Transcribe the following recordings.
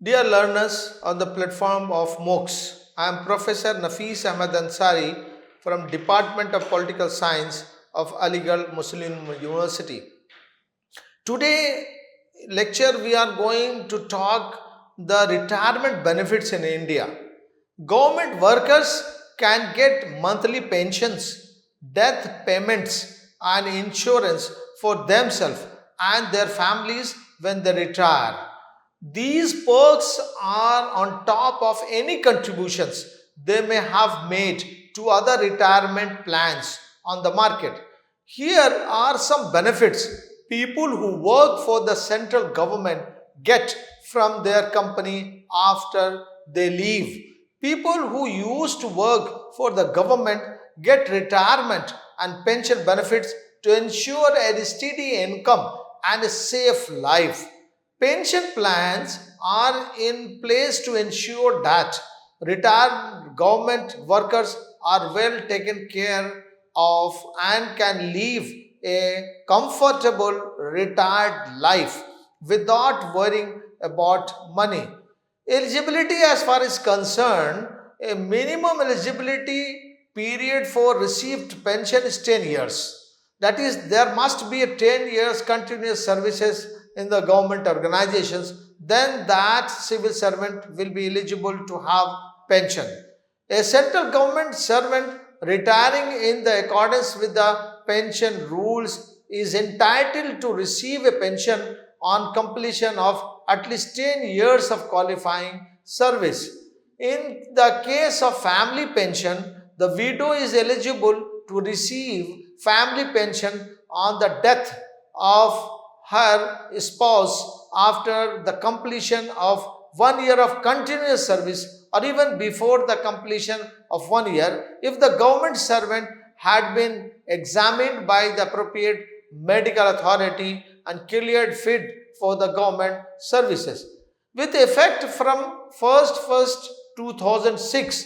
Dear learners on the platform of MOOCs, I am Professor Nafis Ahmed Ansari from Department of Political Science of Aligarh Muslim University. Today lecture we are going to talk the retirement benefits in India. Government workers can get monthly pensions, death payments and insurance for themselves and their families when they retire. These perks are on top of any contributions they may have made to other retirement plans on the market. Here are some benefits people who work for the central government get from their company after they leave. People who used to work for the government get retirement and pension benefits to ensure a steady income and a safe life. Pension plans are in place to ensure that retired government workers are well taken care of and can live a comfortable retired life without worrying about money. Eligibility, as far as concerned, a minimum eligibility period for received pension is 10 years. That is, there must be a 10 years continuous services in the government organizations, then that civil servant will be eligible to have pension. A central government servant retiring in the accordance with the pension rules is entitled to receive a pension on completion of at least 10 years of qualifying service. In the case of family pension, the widow is eligible to receive family pension on the death of her spouse after the completion of 1 year of continuous service or even before the completion of 1 year if the government servant had been examined by the appropriate medical authority and cleared fit for the government services. With effect from 1st 2006,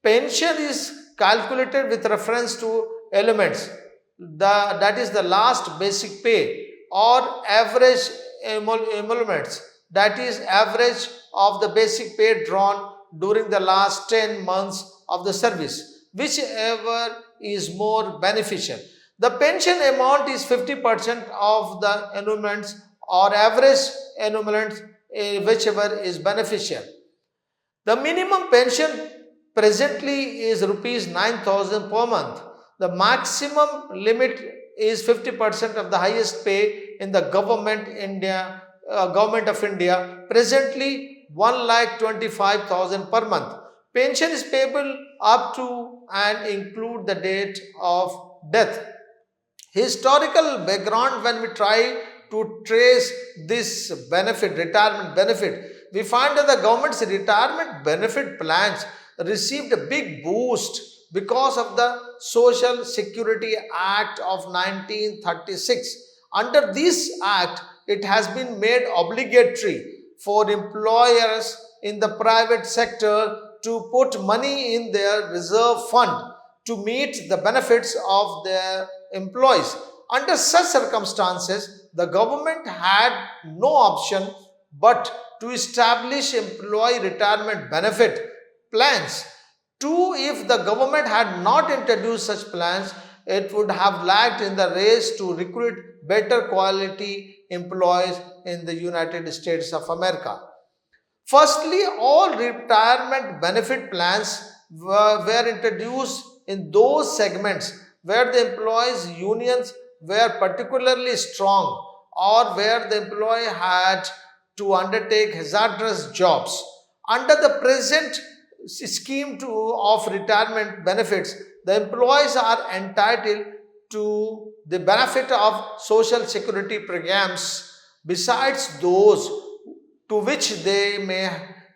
pension is calculated with reference to elements that is the last basic pay or average emoluments, that is average of the basic pay drawn during the last 10 months of the service, whichever is more beneficial. The pension amount is 50% of the emoluments or average emoluments, whichever is beneficial. The minimum pension presently is rupees 9,000 per month. The maximum limit is 50% of the highest pay in the government of India, presently 1,25,000 per month. Pension is payable up to and include the date of death. Historical background, when we try to trace this benefit, retirement benefit, we find that the government's retirement benefit plans received a big boost because of the Social Security Act of 1936. Under this act, it has been made obligatory for employers in the private sector to put money in their reserve fund to meet the benefits of their employees. Under such circumstances, the government had no option but to establish employee retirement benefit plans. Two, if the government had not introduced such plans, it would have lagged in the race to recruit better quality employees in the United States of America. Firstly, all retirement benefit plans were introduced in those segments where the employees' unions were particularly strong or where the employee had to undertake hazardous jobs. Under the present scheme of retirement benefits, the employees are entitled to the benefit of social security programs besides those to which they may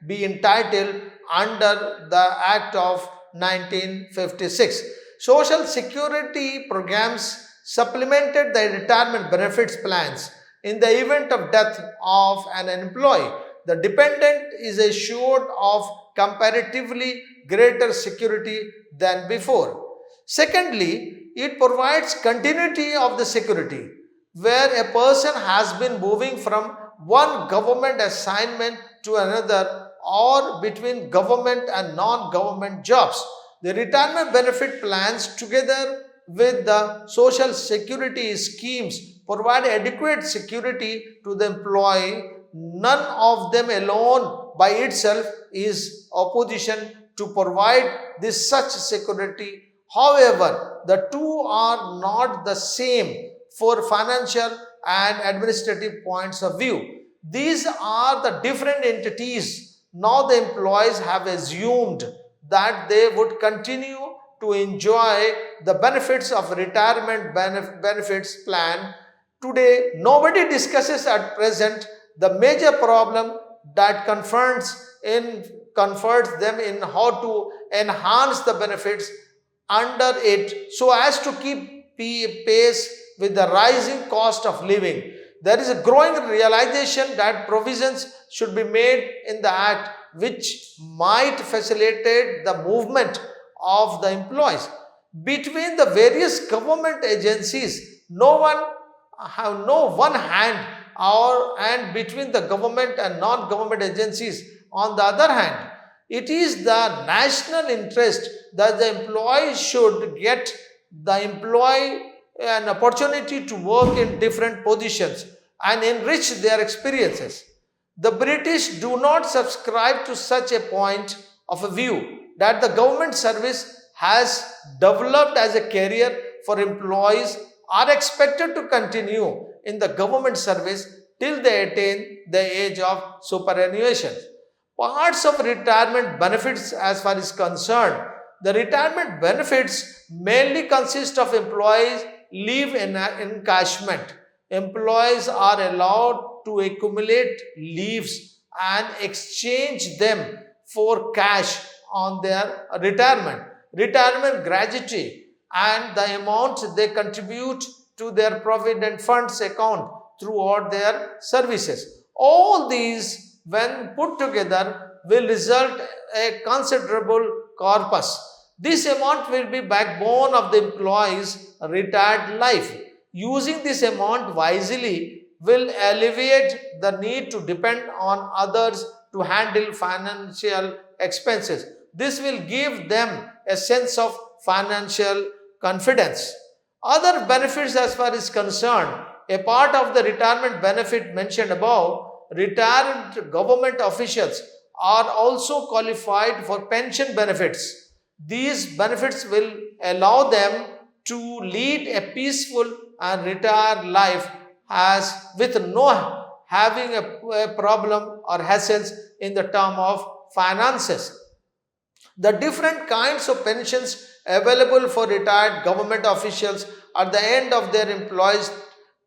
be entitled under the Act of 1956. Social security programs supplemented the retirement benefits plans in the event of death of an employee. The dependent is assured of comparatively greater security than before. Secondly, it provides continuity of the security where a person has been moving from one government assignment to another or between government and non-government jobs. The retirement benefit plans, together with the social security schemes, provide adequate security to the employee. None of them alone by itself is opposition to provide this such security. However, the two are not the same for financial and administrative points of view. These are the different entities. Now the employees have assumed that they would continue to enjoy the benefits of retirement benefits plan. Today, nobody discusses at present the major problem that confronts them in how to enhance the benefits under it so as to keep pace with the rising cost of living. There is a growing realization that provisions should be made in the act which might facilitate the movement of the employees between the various government agencies. No one have no one hand, or and between the government and non-government agencies on the other hand. It is the national interest that the employee should get the employee an opportunity to work in different positions and enrich their experiences. The British do not subscribe to such a point of view that the government service has developed as a career for employees are expected to continue in the government service till they attain the age of superannuation. Parts of retirement benefits, as far as concerned, the retirement benefits mainly consist of employees leave encashment. Employees are allowed to accumulate leaves and exchange them for cash on their retirement gratuity, and the amount they contribute to their provident funds account throughout their services. All these, when put together, will result a considerable corpus. This amount will be backbone of the employee's retired life. Using this amount wisely will alleviate the need to depend on others to handle financial expenses. This will give them a sense of financial confidence. Other benefits, as far as concerned, a part of the retirement benefit mentioned above, retired government officials are also qualified for pension benefits. These benefits will allow them to lead a peaceful and retired life as with no having a problem or hassles in the term of finances. The different kinds of pensions available for retired government officials at the end of their employees'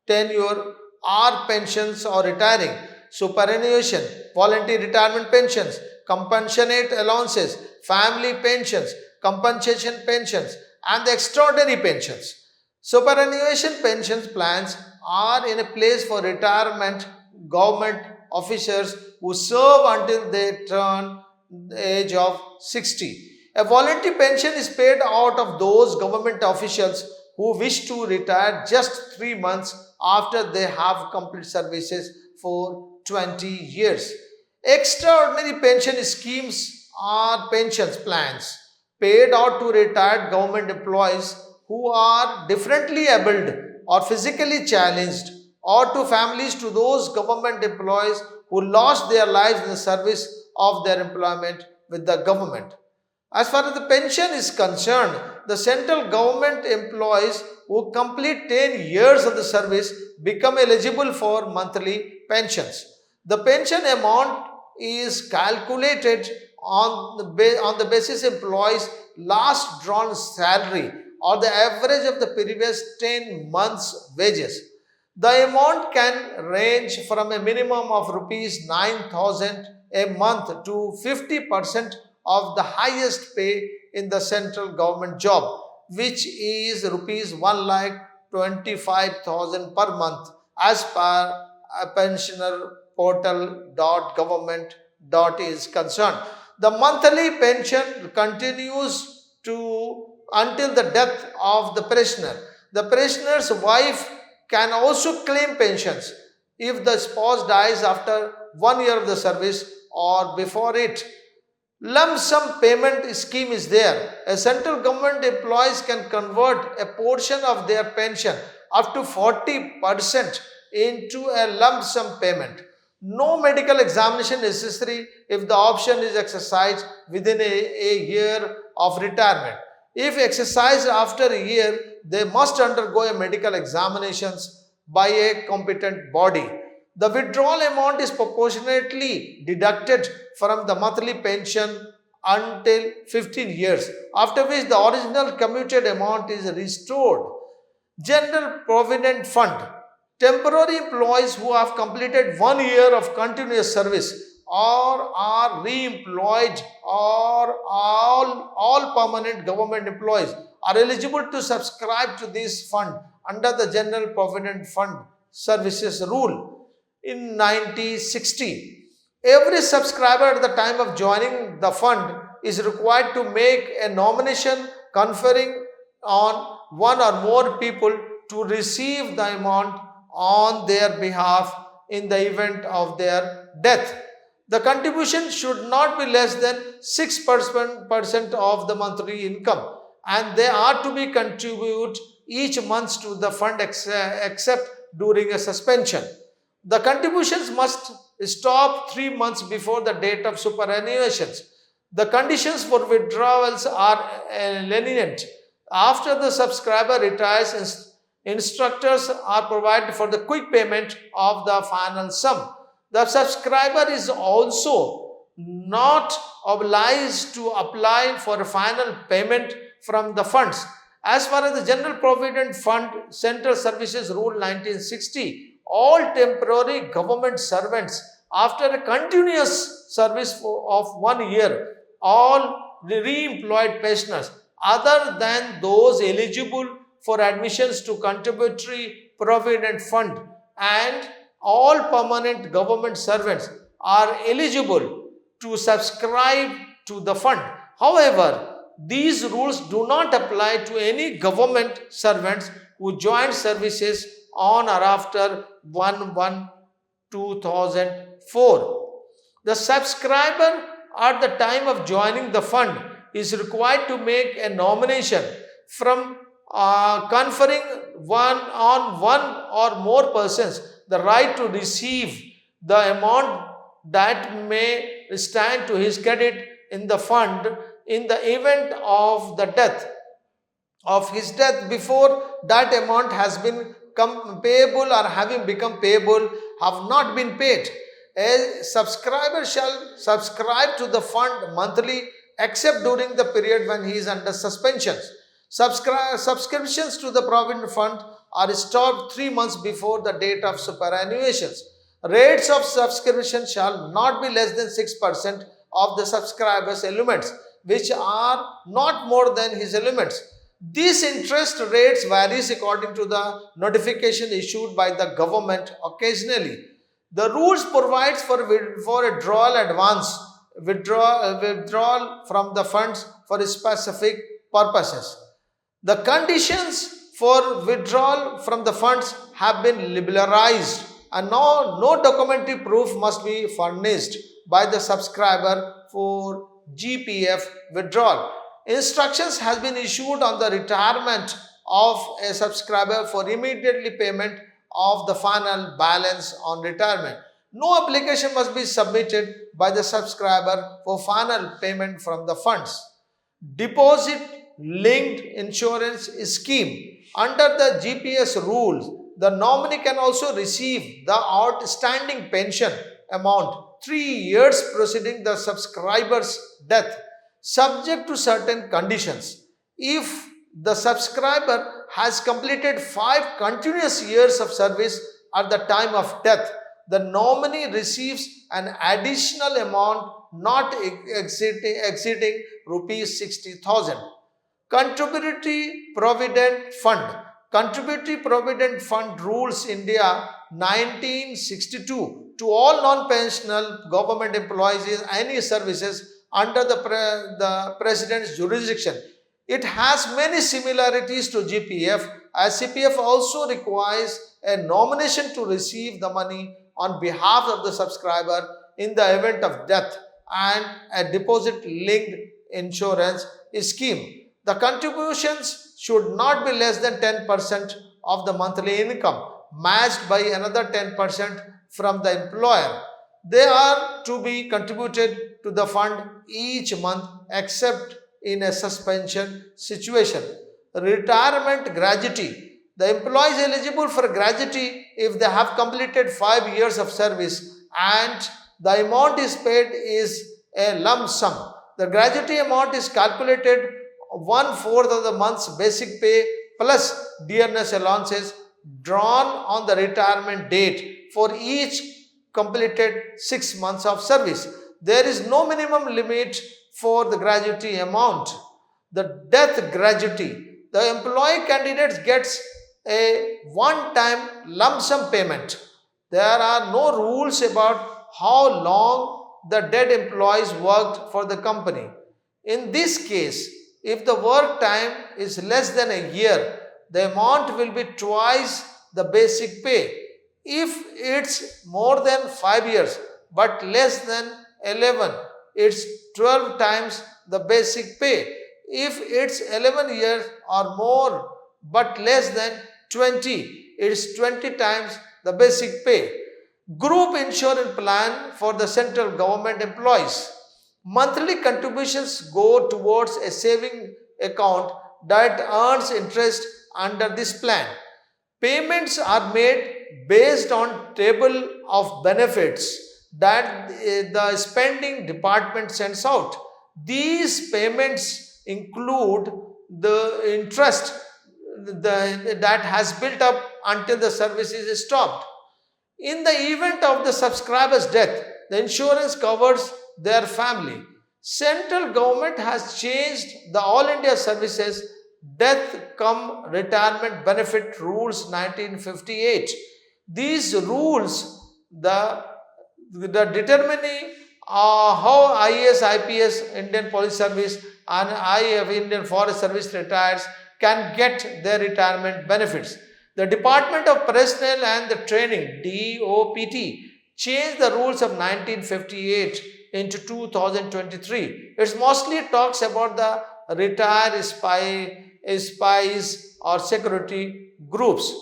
tenure are pensions or retiring, superannuation, voluntary retirement pensions, compassionate allowances, family pensions, compensation pensions, and the extraordinary pensions. Superannuation pensions plans are in a place for retirement government officers who serve until they turn the age of 60. A voluntary pension is paid out of those government officials who wish to retire just 3 months after they have completed services for 20 years. Extraordinary pension schemes are pensions plans paid out to retired government employees who are differently abled or physically challenged, or to families to those government employees who lost their lives in the service of their employment with the government. As far as the pension is concerned, the central government employees who complete 10 years of the service become eligible for monthly pensions. The pension amount is calculated on the basis employees' last drawn salary or the average of the previous 10 months' wages. The amount can range from a minimum of rupees 9,000 a month to 50% of the highest pay in the central government job, which is rupees 1,25,000 per month, as per pensionerportal.government.is concerned. The monthly pension continues to until the death of the pensioner. The pensioner's wife can also claim pensions if the spouse dies after 1 year of the service, or before it. Lump sum payment scheme is there. A central government employees can convert a portion of their pension up to 40% into a lump sum payment. No medical examination necessary if the option is exercised within a year of retirement. If exercised after a year, they must undergo a medical examinations by a competent body. The withdrawal amount is proportionately deducted from the monthly pension until 15 years, after which the original commuted amount is restored. General Provident Fund. Temporary employees who have completed 1 year of continuous service or are re-employed, or all permanent government employees are eligible to subscribe to this fund under the General Provident Fund Services Rule in 1960. Every subscriber at the time of joining the fund is required to make a nomination conferring on one or more people to receive the amount on their behalf in the event of their death. The contribution should not be less than 6% of the monthly income, and they are to be contributed each month to the fund except during a suspension. The contributions must stop 3 months before the date of superannuations. The conditions for withdrawals are lenient. After the subscriber retires, instructors are provided for the quick payment of the final sum. The subscriber is also not obliged to apply for a final payment from the funds. As far as the General Provident Fund Central Services Rule 1960, all temporary government servants after a continuous service of 1 year, all re-employed pensioners other than those eligible for admissions to contributory provident fund, and all permanent government servants are eligible to subscribe to the fund. However, these rules do not apply to any government servants who joined services on or after 1/1/2004. The subscriber at the time of joining the fund is required to make a nomination from conferring one or more persons the right to receive the amount that may stand to his credit in the fund in the event of the death of his death before that amount has been payable or having become payable have not been paid. A subscriber shall subscribe to the fund monthly except during the period when he is under suspension. Subscriptions to the Provident Fund are stopped 3 months before the date of superannuations. Rates of subscription shall not be less than 6% of the subscriber's elements, which are not more than his elements. These interest rates varies according to the notification issued by the government occasionally. The rules provides for withdrawal advance, withdrawal from the funds for specific purposes. The conditions for withdrawal from the funds have been liberalized, and no documentary proof must be furnished by the subscriber for GPF withdrawal. Instructions has been issued on the retirement of a subscriber for immediately payment of the final balance on retirement. No application must be submitted by the subscriber for final payment from the funds. Deposit linked insurance scheme. Under the GPS rules, the nominee can also receive the outstanding pension amount 3 years preceding the subscriber's death, subject to certain conditions. If the subscriber has completed 5 continuous years of service at the time of death, the nominee receives an additional amount not exceeding rupees 60,000. Contributory Provident Fund. Contributory Provident Fund Rules India 1962 to all non-pensional government employees in any services under the President's jurisdiction. It has many similarities to GPF, as CPF also requires a nomination to receive the money on behalf of the subscriber in the event of death and a deposit linked insurance scheme. The contributions should not be less than 10% of the monthly income, matched by another 10% from the employer. They are to be contributed to the fund each month except in a suspension situation. Retirement gratuity. The employee is eligible for gratuity if they have completed 5 years of service and the amount is paid is a lump sum. The gratuity amount is calculated one fourth of the month's basic pay plus dearness allowances drawn on the retirement date for each completed 6 months of service. There is no minimum limit for the gratuity amount. The death gratuity. The employee candidate gets a one-time lump sum payment. There are no rules about how long the dead employees worked for the company. In this case, if the work time is less than a year, the amount will be twice the basic pay. If it's more than 5 years but less than 11, it's 12 times the basic pay. If it's 11 years or more but less than 20, it's 20 times the basic pay. Group insurance plan for the central government employees. Monthly contributions go towards a saving account that earns interest under this plan. Payments are made based on table of benefits that the spending department sends out. These payments include the interest that has built up until the service is stopped. In the event of the subscriber's death, the insurance covers their family. Central government has changed the All India Services Death Cum Retirement Benefit Rules 1958. These rules, the determining how IAS, IPS, Indian Police Service and IF, Indian Forest Service retires can get their retirement benefits. The Department of Personnel and the Training, DOPT, changed the rules of 1958 into 2023. It mostly talks about the retired spies or security groups.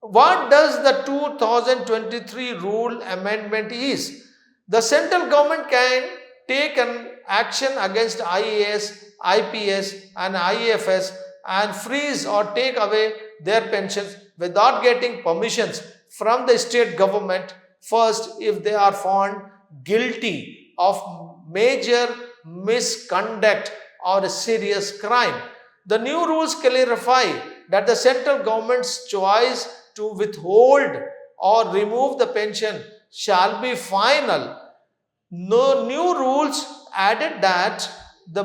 What does the 2023 rule amendment is? The central government can take an action against IAS, IPS and IFS and freeze or take away their pensions without getting permissions from the state government first if they are found guilty of major misconduct or a serious crime. The new rules clarify that the central government's choice to withhold or remove the pension shall be final. No new rules added that the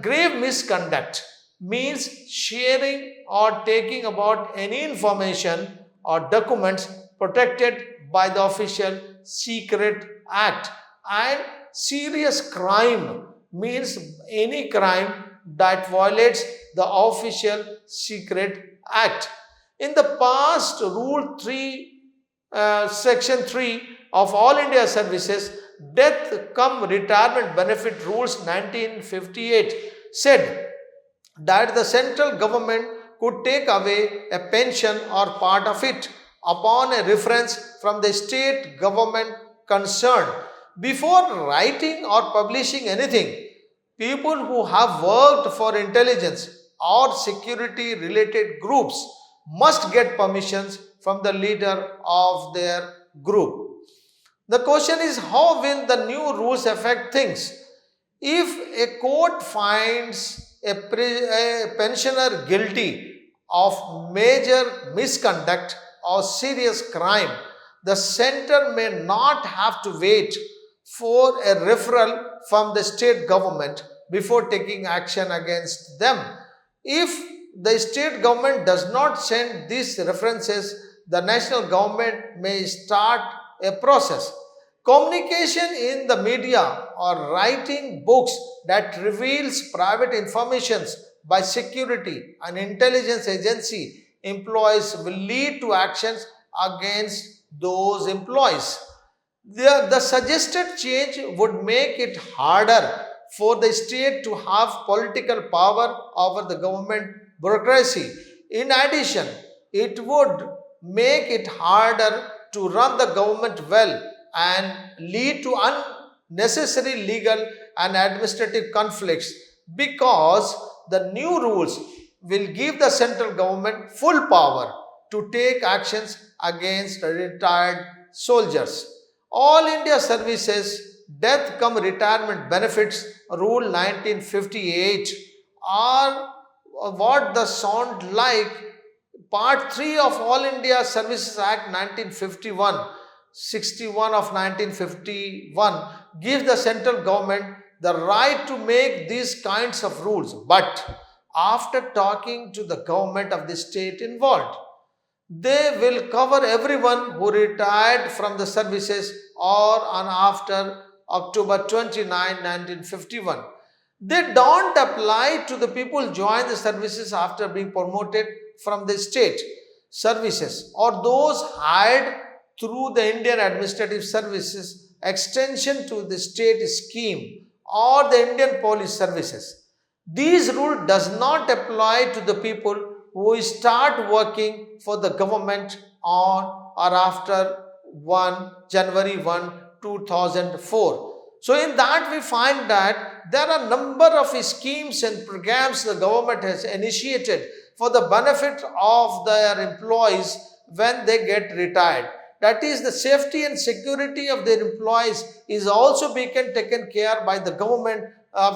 grave misconduct means sharing or taking about any information or documents protected by the Official Secret Act, and serious crime means any crime that violates the Official Secret Act. In the past, Rule 3, Section 3 of All India Services Death Cum Retirement Benefit Rules 1958 said that the central government could take away a pension or part of it upon a reference from the state government concerned. Before writing or publishing anything, people who have worked for intelligence or security related groups must get permissions from the leader of their group. The question is, how will the new rules affect things? If a court finds a pensioner guilty of major misconduct or serious crime, the center may not have to wait for a referral from the state government before taking action against them. If the state government does not send these references, the national government may start a process. Communication in the media or writing books that reveals private informations by security and intelligence agency employees will lead to actions against those employees. The suggested change would make it harder for the state to have political power over the government bureaucracy. In addition, it would make it harder to run the government well and lead to unnecessary legal and administrative conflicts because the new rules will give the central government full power to take actions against retired soldiers. All India Services Death Cum Retirement Benefits Rule 1958 are what the sound like Part 3 of All India Services Act 1951, 61 of 1951 gives the central government the right to make these kinds of rules, but after talking to the government of the state involved. They will cover everyone who retired from the services or on after October 29, 1951. They don't apply to the people who join the services after being promoted from the state services or those hired through the Indian Administrative Services extension to the state scheme or the Indian Police Services. These rule does not apply to the people who start working for the government on or after 1 January 1, 2004. So in that we find that there are a number of schemes and programs the government has initiated for the benefit of their employees when they get retired. That is, the safety and security of their employees is also being taken care by the government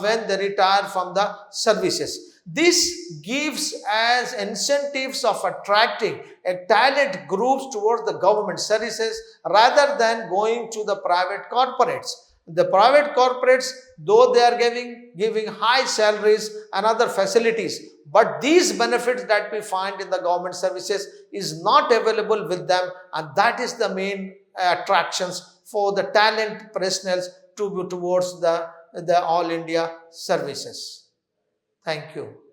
when they retire from the services. This gives as incentives of attracting a talent groups towards the government services rather than going to the private corporates. The private corporates, though they are giving high salaries and other facilities, but these benefits that we find in the government services is not available with them, and that is the main attractions for the talent personnel towards the All India services. Thank you.